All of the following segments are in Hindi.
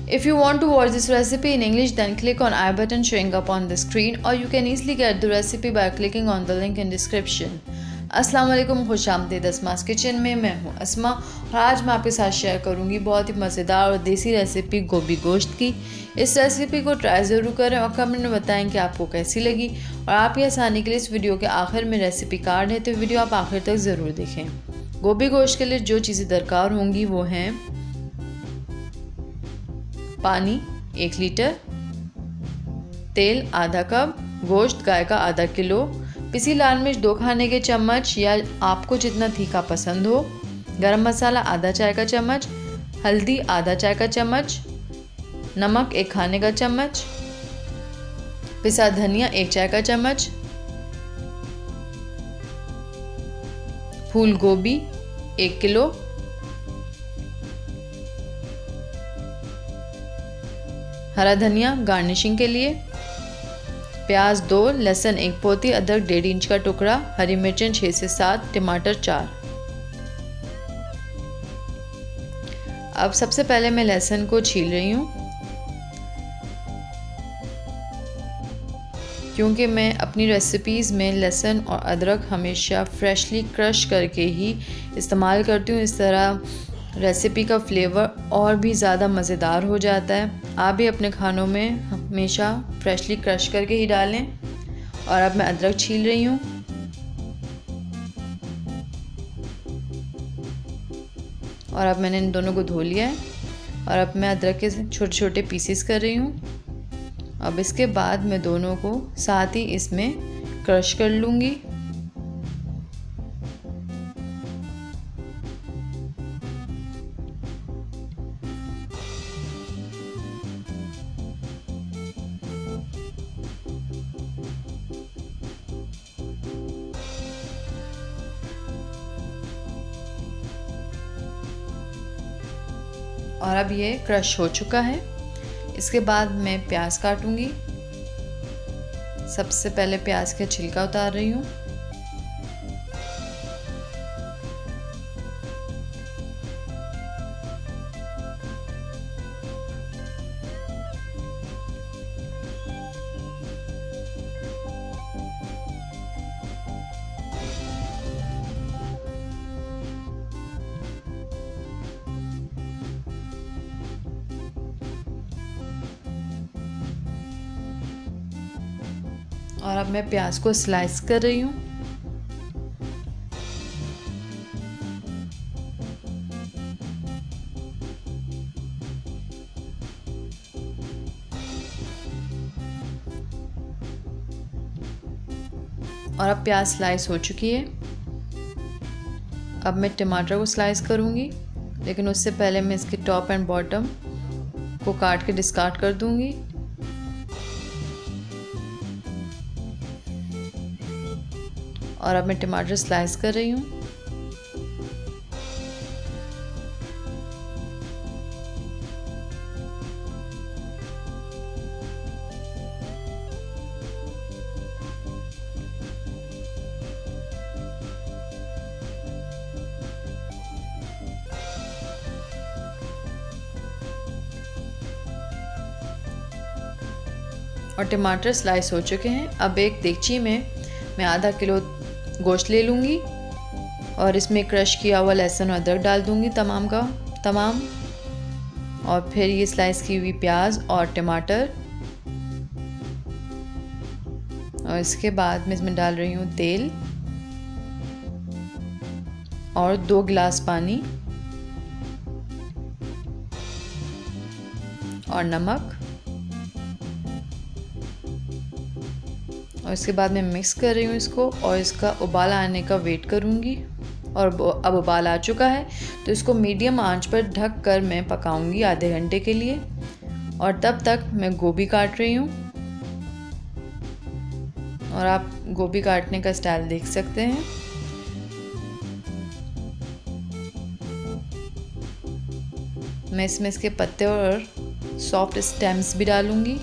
If you want to watch this recipe in English, then click on I button showing up on the screen, or you can easily get the recipe by clicking on the link in description. अस्सलाम वालेकुम, खुश आमदीद अस्मास किचन में। मैं हूँ अस्मा और आज मैं आपके साथ शेयर करूँगी बहुत ही मज़ेदार और देसी रेसिपी गोभी गोश्त की। इस रेसिपी को ट्राई ज़रूर करें और कमेंट में बताएं कि आपको कैसी लगी। और आपकी आसानी के लिए इस वीडियो के आखिर में रेसिपी कार्ड है, तो वीडियो आप आखिर तक ज़रूर देखें। गोभी गोश्त के लिए जो चीज़ें दरकार होंगी वो हैं पानी 1 लीटर, तेल आधा कप, गोश्त गाय का आधा किलो, पिसी लाल मिर्च 2 खाने के चम्मच या आपको जितना तीखा पसंद हो, गरम मसाला आधा चाय का चम्मच, हल्दी आधा चाय का चम्मच, नमक 1 खाने का चम्मच, पिसा धनिया 1 चाय का चम्मच, फूल गोभी 1 किलो, हरा धनिया गार्निशिंग के लिए, प्याज 2, लहसुन 1 पोती, अदरक 1.5 इंच का टुकड़ा, हरी मिर्चें 6 से 7, टमाटर 4। अब सबसे पहले मैं लहसुन को छील रही हूँ, क्योंकि मैं अपनी रेसिपीज़ में लहसुन और अदरक हमेशा फ्रेशली क्रश करके ही इस्तेमाल करती हूँ। इस तरह रेसिपी का फ्लेवर और भी ज़्यादा मज़ेदार हो जाता है। आप भी अपने खानों में हमेशा फ्रेशली क्रश करके ही डालें। और अब मैं अदरक छील रही हूँ। और अब मैंने इन दोनों को धो लिया है और अब मैं अदरक के छोटे छोटे पीसेस कर रही हूँ। अब इसके बाद मैं दोनों को साथ ही इसमें क्रश कर लूँगी। और अब ये क्रश हो चुका है। इसके बाद मैं प्याज काटूंगी। सबसे पहले प्याज का छिलका उतार रही हूँ। और अब मैं प्याज को स्लाइस कर रही हूँ। और अब प्याज स्लाइस हो चुकी है। अब मैं टमाटर को स्लाइस करूँगी, लेकिन उससे पहले मैं इसके टॉप एंड बॉटम को काट के डिस्कार्ड कर दूँगी। और अब मैं टमाटर स्लाइस कर रही हूँ। और टमाटर स्लाइस हो चुके हैं। अब एक देगची में मैं आधा किलो गोश्त ले लूँगी और इसमें क्रश किया हुआ लहसुन और अदरक डाल दूँगी तमाम का तमाम। और फिर ये स्लाइस की हुई प्याज और टमाटर। और इसके बाद मैं इसमें डाल रही हूँ तेल और 2 गिलास पानी और नमक। और इसके बाद मैं मिक्स कर रही हूँ इसको और इसका उबाल आने का वेट करूँगी। और अब उबाल आ चुका है, तो इसको मीडियम आंच पर ढक कर मैं पकाऊंगी आधे घंटे के लिए। और तब तक मैं गोभी काट रही हूँ। और आप गोभी काटने का स्टाइल देख सकते हैं। मैं इसमें इसके पत्ते और सॉफ्ट स्टेम्स भी डालूंगी।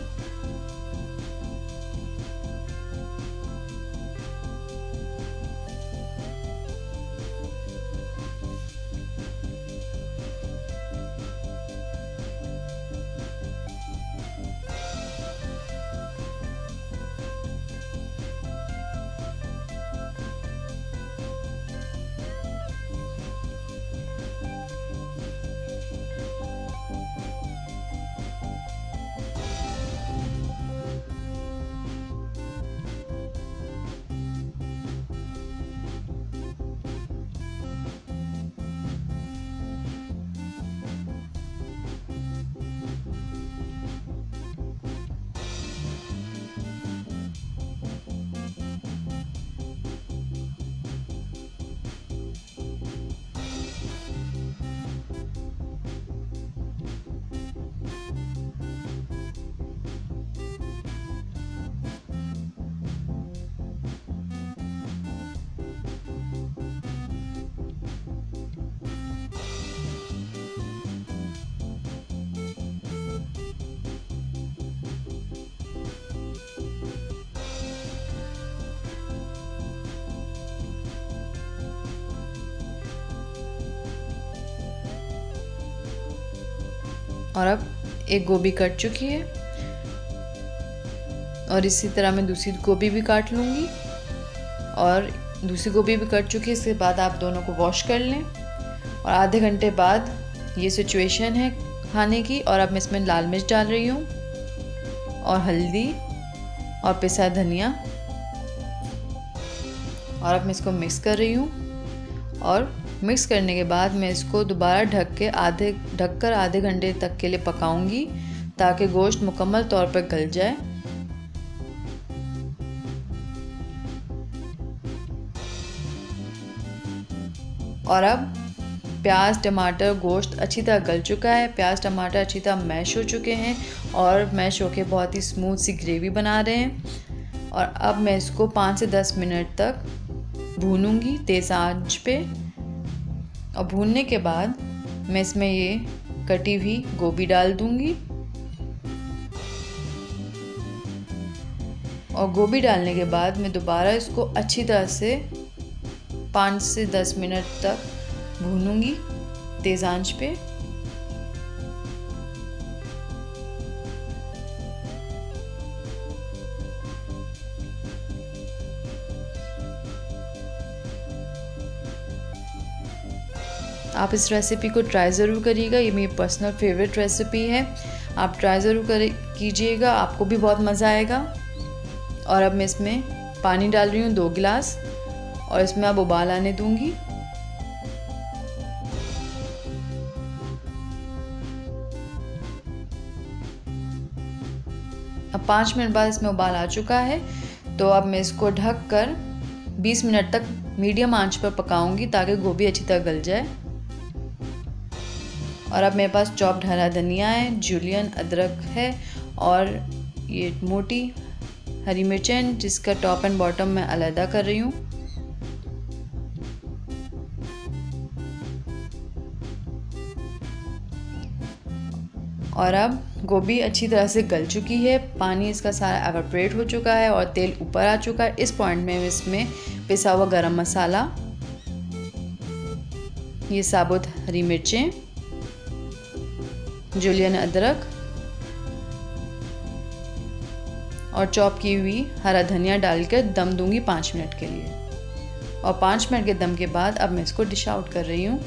और अब एक गोभी कट चुकी है और इसी तरह मैं दूसरी गोभी भी काट लूँगी और दूसरी गोभी भी कट चुकी है। इसके बाद आप दोनों को वॉश कर लें और आधे घंटे बाद ये सिचुएशन है खाने की। और अब मैं इसमें लाल मिर्च डाल रही हूँ और हल्दी और पिसा धनिया और अब मैं इसको मिक्स कर रही हूँ। और मिक्स करने के बाद मैं इसको दोबारा ढककर आधे घंटे तक के लिए पकाऊंगी ताकि गोश्त मुकम्मल तौर पर गल जाए। और अब प्याज टमाटर गोश्त अच्छी तरह गल चुका है, प्याज टमाटर अच्छी तरह मैश हो चुके हैं और मैश होके बहुत ही स्मूथ सी ग्रेवी बना रहे हैं। और अब मैं इसको 5 से 10 मिनट तक भूनूंगी तेज़ आंच पे। और भूनने के बाद मैं इसमें ये कटी हुई गोभी डाल दूंगी और गोभी डालने के बाद मैं दोबारा इसको अच्छी तरह से 5 से 10 मिनट तक भूनूंगी तेज़ आंच पे। आप इस रेसिपी को ट्राई ज़रूर करिएगा, ये मेरी पर्सनल फेवरेट रेसिपी है। आप ट्राई ज़रूर कीजिएगा, आपको भी बहुत मज़ा आएगा। और अब मैं इसमें पानी डाल रही हूँ 2 गिलास और इसमें अब उबाल आने दूँगी। अब 5 मिनट बाद इसमें उबाल आ चुका है, तो अब मैं इसको ढक कर 20 मिनट तक मीडियम आंच पर पकाऊंगी ताकि गोभी अच्छी तरह गल जाए। और अब मेरे पास चॉप्ड हरा धनिया है, जूलियन अदरक है और ये मोटी हरी मिर्चें जिसका टॉप एंड बॉटम मैं अलग कर रही हूँ। और अब गोभी अच्छी तरह से गल चुकी है, पानी इसका सारा एवापोरेट हो चुका है और तेल ऊपर आ चुका है। इस पॉइंट में इसमें पिसा हुआ गरम मसाला, ये साबुत हरी मिर्चें, जूलियन अदरक और चॉप की हुई हरा धनिया डालकर दम दूंगी 5 मिनट के लिए। और 5 मिनट के दम के बाद अब मैं इसको डिश आउट कर रही हूँ।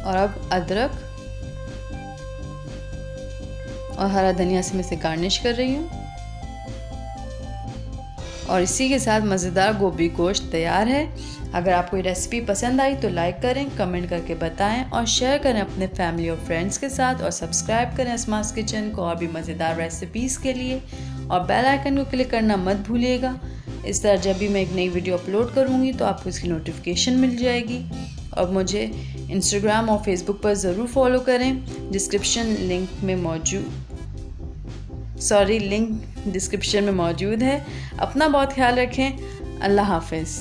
और अब अदरक और हरा धनिया से मैं इसे गार्निश कर रही हूँ। और इसी के साथ मज़ेदार गोभी गोश्त तैयार है। अगर आपको ये रेसिपी पसंद आई तो लाइक करें, कमेंट करके बताएं और शेयर करें अपने फैमिली और फ्रेंड्स के साथ। और सब्सक्राइब करें अस्मास किचन को और भी मज़ेदार रेसिपीज़ के लिए। और बेल आइकन को क्लिक करना मत भूलिएगा। इस तरह जब भी मैं एक नई वीडियो अपलोड करूँगी तो आपको इसकी नोटिफिकेशन मिल जाएगी। और मुझे इंस्टाग्राम और फेसबुक पर ज़रूर फॉलो करें, लिंक डिस्क्रिप्शन में मौजूद है। अपना बहुत ख्याल रखें। अल्लाह हाफ़िज़।